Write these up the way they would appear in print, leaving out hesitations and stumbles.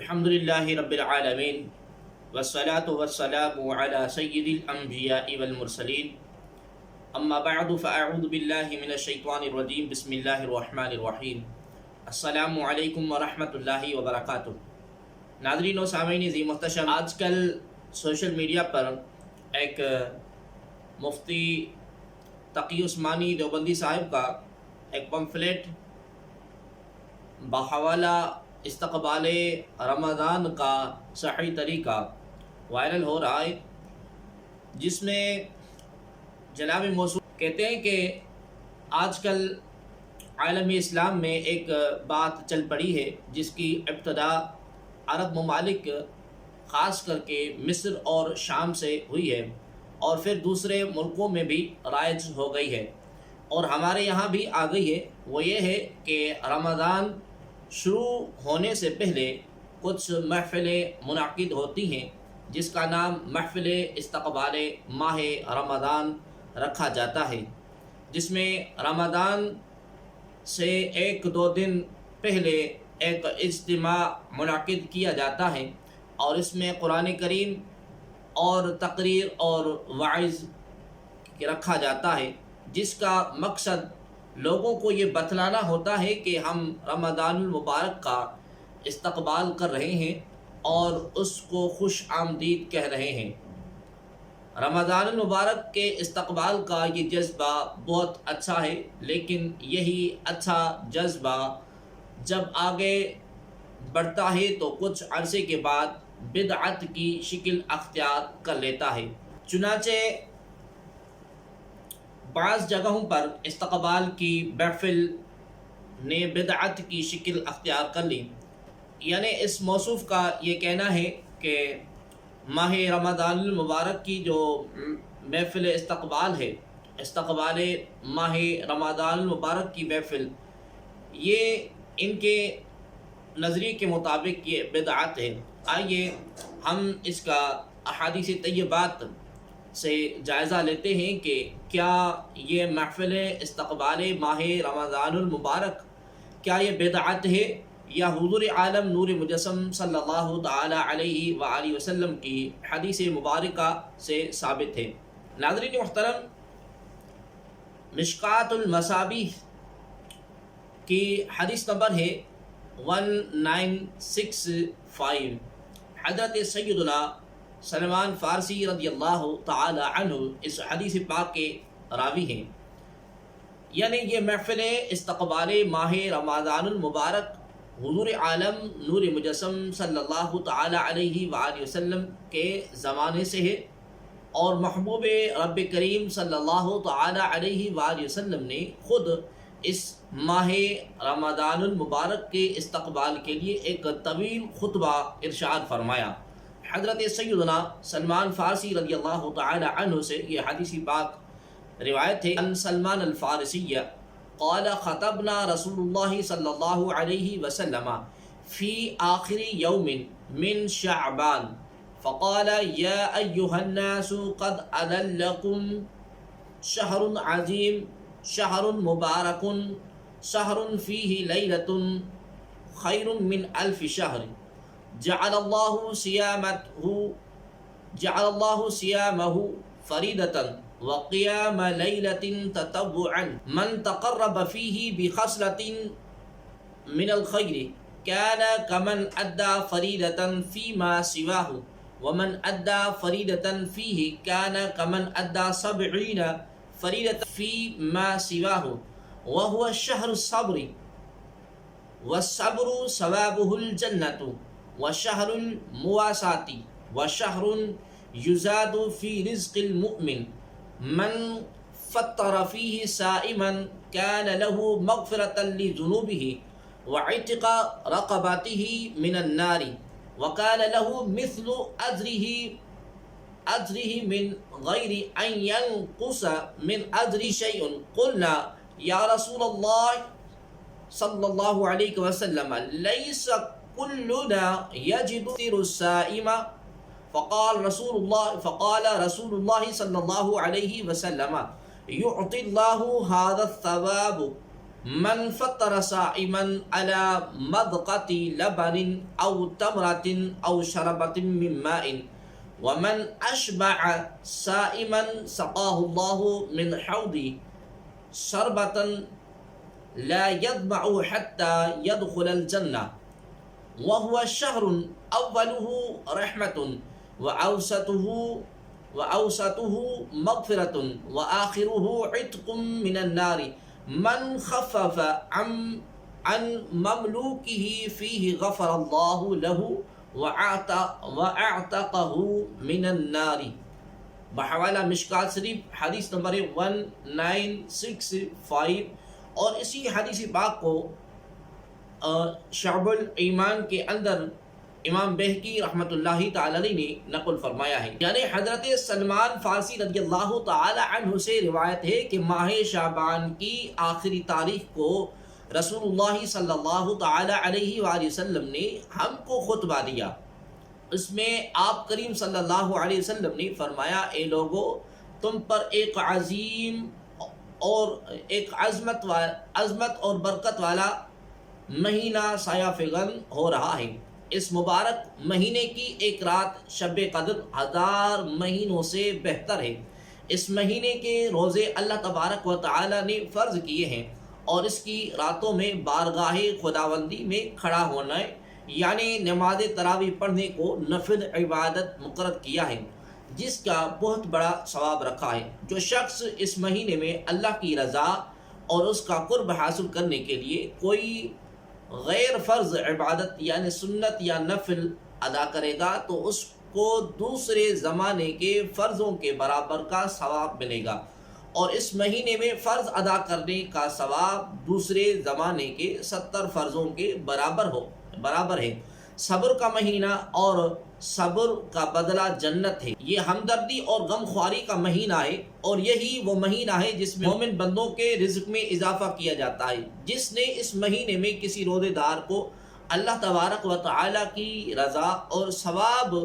الحمد للہ رب العالمین والصلاة والسلام علی سید الانبیاء والمرسلین اما بعد فاعوذ باللہ من الشیطان الرجیم بسم اللہ الرحمن الرحیم السلام علیکم ورحمۃ اللہ وبرکاتہ۔ ناظرین و سامعین عظیم محتشم، آج کل سوشل میڈیا پر ایک مفتی تقی عثمانی دیوبندی صاحب کا ایک پمفلیٹ بحوالہ استقبال رمضان کا صحیح طریقہ وائرل ہو رہا ہے، جس میں جناب موصوف کہتے ہیں کہ آج کل عالم اسلام میں ایک بات چل پڑی ہے جس کی ابتدا عرب ممالک خاص کر کے مصر اور شام سے ہوئی ہے اور پھر دوسرے ملکوں میں بھی رائج ہو گئی ہے اور ہمارے یہاں بھی آ گئی ہے۔ وہ یہ ہے کہ رمضان شروع ہونے سے پہلے کچھ محفلیں منعقد ہوتی ہیں جس کا نام محفل استقبال ماہ رمضان رکھا جاتا ہے، جس میں رمضان سے ایک دو دن پہلے ایک اجتماع منعقد کیا جاتا ہے اور اس میں قرآن کریم اور تقریر اور وعظ رکھا جاتا ہے، جس کا مقصد لوگوں کو یہ بتلانا ہوتا ہے کہ ہم رمضان المبارک کا استقبال کر رہے ہیں اور اس کو خوش آمدید کہہ رہے ہیں۔ رمضان المبارک کے استقبال کا یہ جذبہ بہت اچھا ہے، لیکن یہی اچھا جذبہ جب آگے بڑھتا ہے تو کچھ عرصے کے بعد بدعت کی شکل اختیار کر لیتا ہے۔ چنانچہ بعض جگہوں پر استقبال کی محفل نے بدعت کی شکل اختیار کر لی، یعنی اس موصوف کا یہ کہنا ہے کہ ماہ رمضان المبارک کی جو محفل استقبال ہے، استقبال ماہ رمضان المبارک کی محفل، یہ ان کے نظریے کے مطابق یہ بدعت ہے۔ آئیے ہم اس کا احادیث طیبات سے جائزہ لیتے ہیں کہ کیا یہ محفل استقبال ماہ رمضان المبارک کیا یہ بدعت ہے یا حضور عالم نور مجسم صلی اللہ تعالی علیہ وآلہ وسلم کی حدیث مبارکہ سے ثابت ہے۔ ناظرین محترم، مشکوٰۃ المصابیح کی حدیث نمبر ہے 1965۔ حضرت سیدنا سلمان فارسی رضی اللہ تعالی عنہ اس حدیث پاک کے راوی ہیں، یعنی یہ محفل استقبال ماہ رمضان المبارک حضور عالم نور مجسم صلی اللہ تعالی علیہ وآلہ وسلم کے زمانے سے ہے اور محبوب رب کریم صلی اللہ تعالی علیہ وآلہ وسلم نے خود اس ماہ رمضان المبارک کے استقبال کے لیے ایک طویل خطبہ ارشاد فرمایا۔ حضرت سیدنا سلمان فارسی رضی اللہ تعالی عنہ سے یہ حدیث پاک روایت ہے، ان سلمان الفارسی قال خطبنا رسول اللہ صلی اللہ علیہ وسلم فی آخر یوم من شعبان فقال یا ایہا الناس قد اذلکم شہر عظیم شہر مبارک شہر فیہ لیلۃ خیر من الف شہر جعل اللہ صیامہ فریدة وقیام لیلۃ تطوعا من تقرب فیہ بخصلة من الخیر کان کمن ادى فریدة فیما سواہ ومن ادى فریدة فیہ کان کمن ادى 70 فریدة فیما سواہ وهو الشہر الصبر والصبر ثوابہ الجنۃ وشہر المواساة وشہر یزاد فی رزق المؤمن من فطر فیہ صائما کان له مغفرة لذنوبہ وعتق رقبته من النار وکان له مثل اجرہ من غیر ان ینقص من اجر شیء قلنا یا رسول اللہ صلی اللہ علیہ وسلم لیس کلنا یجد فطر الصائم فقال رسول اللہ صلی اللہ علیہ وسلم یعطی اللہ هذا الثواب من فطر صائما على مضقة لبن أو تمرة أو شربة من ماء ومن أشبع صائما سقاه الله من حوضه شربة لا يظمأ حتى يدخل الجنة وهو شهر أوله رحمة وأوسطه مغفرة وآخره عتق من النار من خفف عن مملوكه فيه غفر الله له وأعتقه من النار. بحوالہ مشکات شریف حدیث نمبر 1965. اور اسی حدیث پاک کو شعب الایمان کے اندر امام بہقی رحمۃ اللہ تعالی علیہ نے نقل فرمایا ہے. یعنی حضرت سلمان فارسی رضی اللہ تعالی عنہ سے روایت ہے کہ ماہ شعبان کی آخری تاریخ کو رسول اللہ صلی اللہ تعالی علیہ وآلہ وسلم نے ہم کو خطبہ دیا. اس میں آپ کریم صلی اللہ علیہ وسلم نے فرمایا، اے لوگو، تم پر ایک عظیم اور ایک عظمت اور برکت والا مہینہ سایہ فگن ہو رہا ہے. اس مبارک مہینے کی ایک رات شب قدر 1000 مہینوں سے بہتر ہے. اس مہینے کے روزے اللہ تبارک و تعالی نے فرض کیے ہیں اور اس کی راتوں میں بارگاہ خداوندی میں کھڑا ہونا یعنی نماز تراویح پڑھنے کو نفل عبادت مقرر کیا ہے، جس کا بہت بڑا ثواب رکھا ہے. جو شخص اس مہینے میں اللہ کی رضا اور اس کا قرب حاصل کرنے کے لیے کوئی غیر فرض عبادت یعنی سنت یا نفل ادا کرے گا تو اس کو دوسرے زمانے کے فرضوں کے برابر کا ثواب ملے گا، اور اس مہینے میں فرض ادا کرنے کا ثواب دوسرے زمانے کے 70 فرضوں کے برابر ہے. صبر کا مہینہ اور صبر کا بدلہ جنت ہے. یہ ہمدردی اور غمخواری کا مہینہ ہے، اور یہی وہ مہینہ ہے جس میں مومن بندوں کے رزق میں اضافہ کیا جاتا ہے. جس نے اس مہینے میں کسی روزے دار کو اللہ تبارک و تعالی کی رضا اور ثواب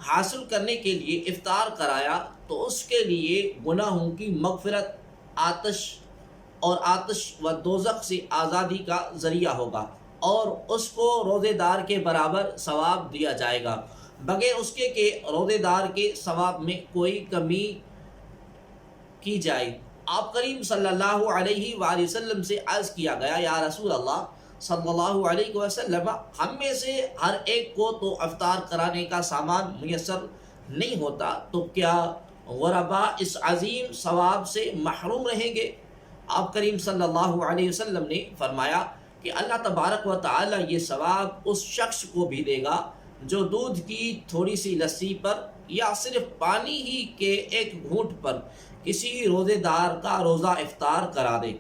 حاصل کرنے کے لیے افطار کرایا تو اس کے لیے گناہوں کی مغفرت، آتش و دوزخ سے آزادی کا ذریعہ ہوگا، اور اس کو روزے دار کے برابر ثواب دیا جائے گا، بغیر اس کے کہ روزے دار کے ثواب میں کوئی کمی کی جائے. آپ کریم صلی اللہ علیہ وآلہ وسلم سے عرض کیا گیا، یا رسول اللہ صلی اللہ علیہ وسلم، ہم میں سے ہر ایک کو تو افطار کرانے کا سامان میسر نہیں ہوتا، تو کیا غربا اس عظیم ثواب سے محروم رہیں گے؟ آپ کریم صلی اللہ علیہ وسلم نے فرمایا کہ اللہ تبارک و تعالی یہ ثواب اس شخص کو بھی دے گا جو دودھ کی تھوڑی سی لسی پر یا صرف پانی ہی کے ایک گھونٹ پر کسی روزے دار کا روزہ افطار کرا دے.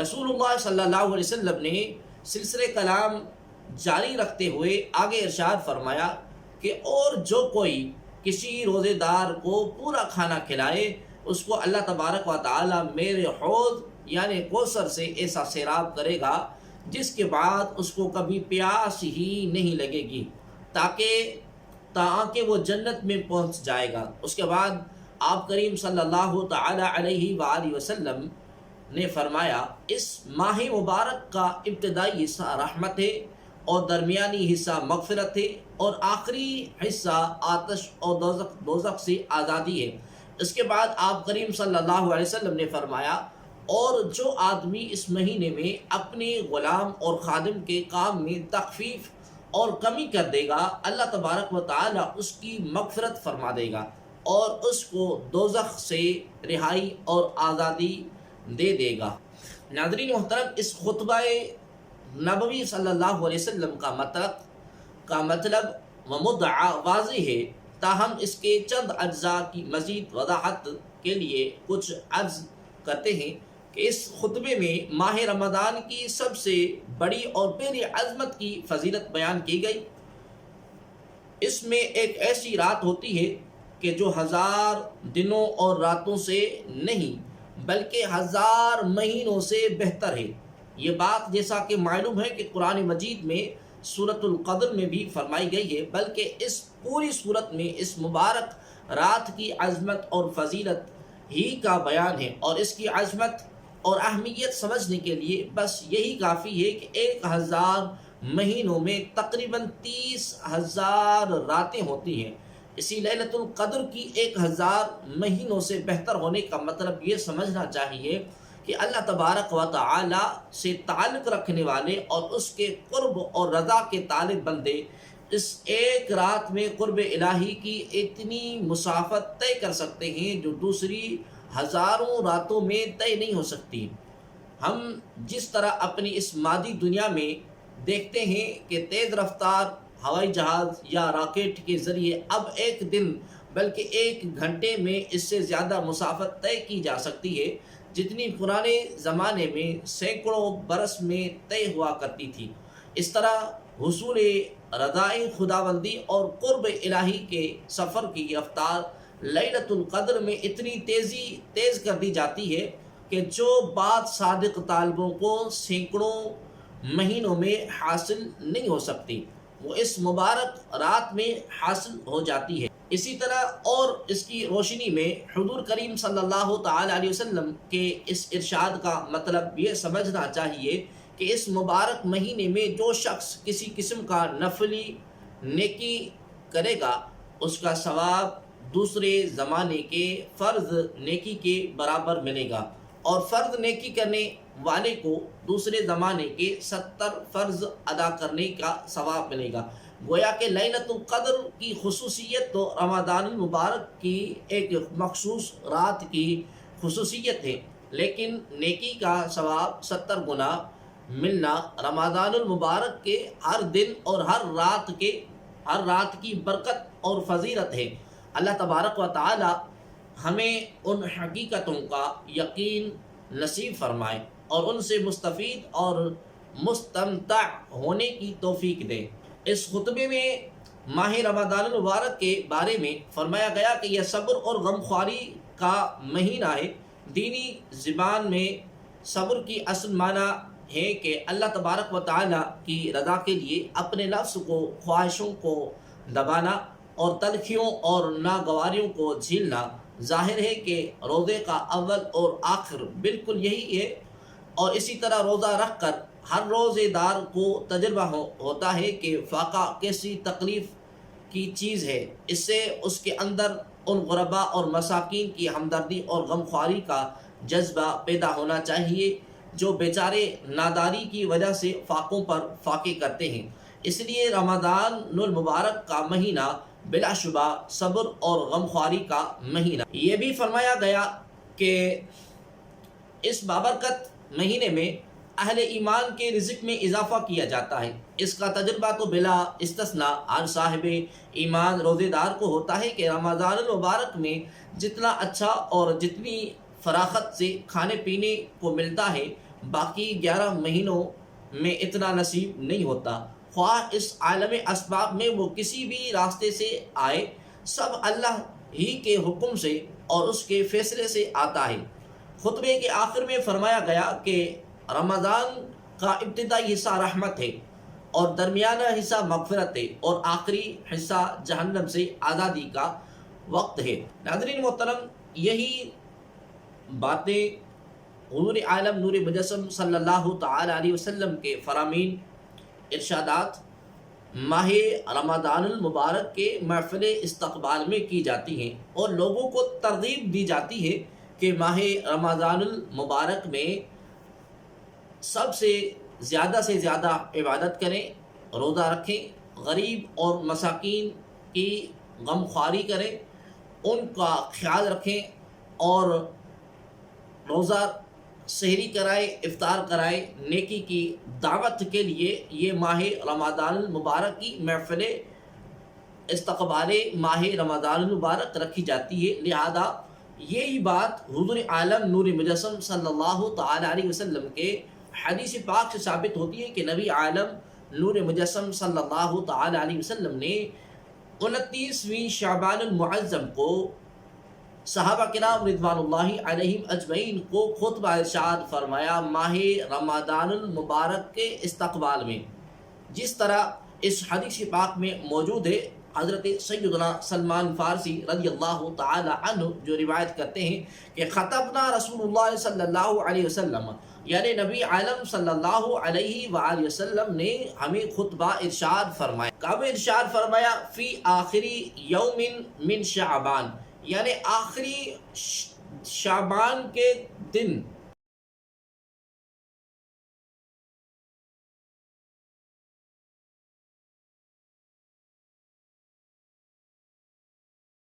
رسول اللہ صلی اللہ علیہ وسلم نے سلسلے کلام جاری رکھتے ہوئے آگے ارشاد فرمایا کہ اور جو کوئی کسی روزے دار کو پورا کھانا کھلائے اس کو اللہ تبارک و تعالی میرے حوض یعنی کوثر سے ایسا سیراب کرے گا جس کے بعد اس کو کبھی پیاس ہی نہیں لگے گی تاکہ وہ جنت میں پہنچ جائے گا. اس کے بعد آپ کریم صلی اللہ تعالی علیہ وآلہ وسلم نے فرمایا، اس ماہ مبارک کا ابتدائی حصہ رحمت ہے اور درمیانی حصہ مغفرت ہے اور آخری حصہ آتش اور دوزخ سے آزادی ہے. اس کے بعد آپ کریم صلی اللہ علیہ وسلم نے فرمایا، اور جو آدمی اس مہینے میں اپنے غلام اور خادم کے کام میں تخفیف اور کمی کر دے گا، اللہ تبارک و تعالی اس کی مغفرت فرما دے گا اور اس کو دوزخ سے رہائی اور آزادی دے گا. ناظرین محترم، اس خطبہ نبوی صلی اللہ علیہ وسلم کا مطلب و مدعا واضح ہے، تاہم اس کے چند اجزاء کی مزید وضاحت کے لیے کچھ عرض کرتے ہیں کہ اس خطبے میں ماہ رمضان کی سب سے بڑی اور پہلی عظمت کی فضیلت بیان کی گئی. اس میں ایک ایسی رات ہوتی ہے کہ جو 1000 دنوں اور راتوں سے نہیں بلکہ 1000 مہینوں سے بہتر ہے. یہ بات جیسا کہ معلوم ہے کہ قرآن مجید میں سورۃ القدر میں بھی فرمائی گئی ہے، بلکہ اس پوری سورت میں اس مبارک رات کی عظمت اور فضیلت ہی کا بیان ہے، اور اس کی عظمت اور اہمیت سمجھنے کے لیے بس یہی کافی ہے کہ 1000 مہینوں میں تقریباً 30,000 راتیں ہوتی ہیں۔ اسی لیلۃ القدر کی 1000 مہینوں سے بہتر ہونے کا مطلب یہ سمجھنا چاہیے کہ اللہ تبارک و تعالی سے تعلق رکھنے والے اور اس کے قرب اور رضا کے طالب بندے اس ایک رات میں قرب الہی کی اتنی مسافت طے کر سکتے ہیں جو دوسری ہزاروں راتوں میں طے نہیں ہو سکتی۔ ہم جس طرح اپنی اس مادی دنیا میں دیکھتے ہیں کہ تیز رفتار ہوائی جہاز یا راکٹ کے ذریعے اب ایک دن بلکہ 1 گھنٹے میں اس سے زیادہ مسافت طے کی جا سکتی ہے جتنی پرانے زمانے میں سینکڑوں برس میں طے ہوا کرتی تھی، اس طرح حصول رضائے خداوندی اور قرب الہی کے سفر کی رفتار لیلۃ القدر میں اتنی تیز کر دی جاتی ہے کہ جو بات صادق طالبوں کو سینکڑوں مہینوں میں حاصل نہیں ہو سکتی وہ اس مبارک رات میں حاصل ہو جاتی ہے۔ اسی طرح اور اس کی روشنی میں حضور کریم صلی اللہ تعالی علیہ وسلم کے اس ارشاد کا مطلب یہ سمجھنا چاہیے کہ اس مبارک مہینے میں جو شخص کسی قسم کا نفلی نیکی کرے گا اس کا ثواب دوسرے زمانے کے فرض نیکی کے برابر ملے گا، اور فرض نیکی کرنے والے کو دوسرے زمانے کے 70 فرض ادا کرنے کا ثواب ملے گا۔ گویا کہ لیلۃ القدر کی خصوصیت تو رمضان المبارک کی ایک مخصوص رات کی خصوصیت ہے، لیکن نیکی کا ثواب 70 گنا ملنا رمضان المبارک کے ہر دن اور ہر رات کی برکت اور فضیلت ہے۔ اللہ تبارک و تعالی ہمیں ان حقیقتوں کا یقین نصیب فرمائے اور ان سے مستفید اور مستمتع ہونے کی توفیق دے۔ اس خطبے میں ماہ رمضان المبارک کے بارے میں فرمایا گیا کہ یہ صبر اور غمخواری کا مہینہ ہے۔ دینی زبان میں صبر کی اصل معنی ہے کہ اللہ تبارک و تعالی کی رضا کے لیے اپنے نفس کو، خواہشوں کو دبانا اور تلخیوں اور ناگواریوں کو جھیلنا۔ ظاہر ہے کہ روزے کا اول اور آخر بالکل یہی ہے، اور اسی طرح روزہ رکھ کر ہر روزے دار کو تجربہ ہوتا ہے کہ فاقہ کیسی تکلیف کی چیز ہے۔ اس سے اس کے اندر ان غربا اور مساکین کی ہمدردی اور غمخواری کا جذبہ پیدا ہونا چاہیے جو بیچارے ناداری کی وجہ سے فاقوں پر فاقے کرتے ہیں۔ اس لیے رمضان المبارک کا مہینہ بلا شبہ صبر اور غمخواری کا مہینہ۔ یہ بھی فرمایا گیا کہ اس بابرکت مہینے میں اہل ایمان کے رزق میں اضافہ کیا جاتا ہے۔ اس کا تجربہ تو بلا استثناء ہر صاحب ایمان روزے دار کو ہوتا ہے کہ رمضان المبارک میں جتنا اچھا اور جتنی فراخت سے کھانے پینے کو ملتا ہے باقی 11 مہینوں میں اتنا نصیب نہیں ہوتا، خواہ اس عالم اسباب میں وہ کسی بھی راستے سے آئے، سب اللہ ہی کے حکم سے اور اس کے فیصلے سے آتا ہے۔ خطبے کے آخر میں فرمایا گیا کہ رمضان کا ابتدائی حصہ رحمت ہے اور درمیانہ حصہ مغفرت ہے اور آخری حصہ جہنم سے آزادی کا وقت ہے۔ ناظرین محترم، یہی باتیں حضور عالم نور مجسم صلی اللہ تعالی علیہ وسلم کے فرامین ارشادات ماہ رمضان المبارک کے محفل استقبال میں کی جاتی ہیں، اور لوگوں کو ترغیب دی جاتی ہے کہ ماہ رمضان المبارک میں سب سے زیادہ عبادت کریں، روزہ رکھیں، غریب اور مساکین کی غمخواری کریں، ان کا خیال رکھیں، اور روزہ سحری کرائے، افطار کرائے۔ نیکی کی دعوت کے لیے یہ ماہ رمضان المبارک کی محفل استقبال ماہ رمضان المبارک رکھی جاتی ہے۔ لہذا یہی بات حضور عالم نور مجسم صلی اللہ تعالی علیہ وسلم کے حدیث پاک سے ثابت ہوتی ہے کہ نبی عالم نور مجسم صلی اللہ تعالی علیہ وسلم نے 29ویں شعبان المعظم کو صحابہ کرام رضوان اللہ علیہم اجمعین کو خطبہ ارشاد فرمایا ماہ رمضان المبارک کے استقبال میں، جس طرح اس حدیث پاک میں موجود ہے۔ حضرت سیدنا سلمان فارسی رضی اللہ تعالی عنہ جو روایت کرتے ہیں کہ خطبنا رسول اللہ صلی اللہ علیہ وسلم، یعنی نبی عالم صلی اللہ علیہ وآلہ وسلم نے ہمیں خطبہ ارشاد فرمایا. کب ارشاد فرمایا؟ فی آخری یوم من شعبان، یعنی آخری شعبان کے دن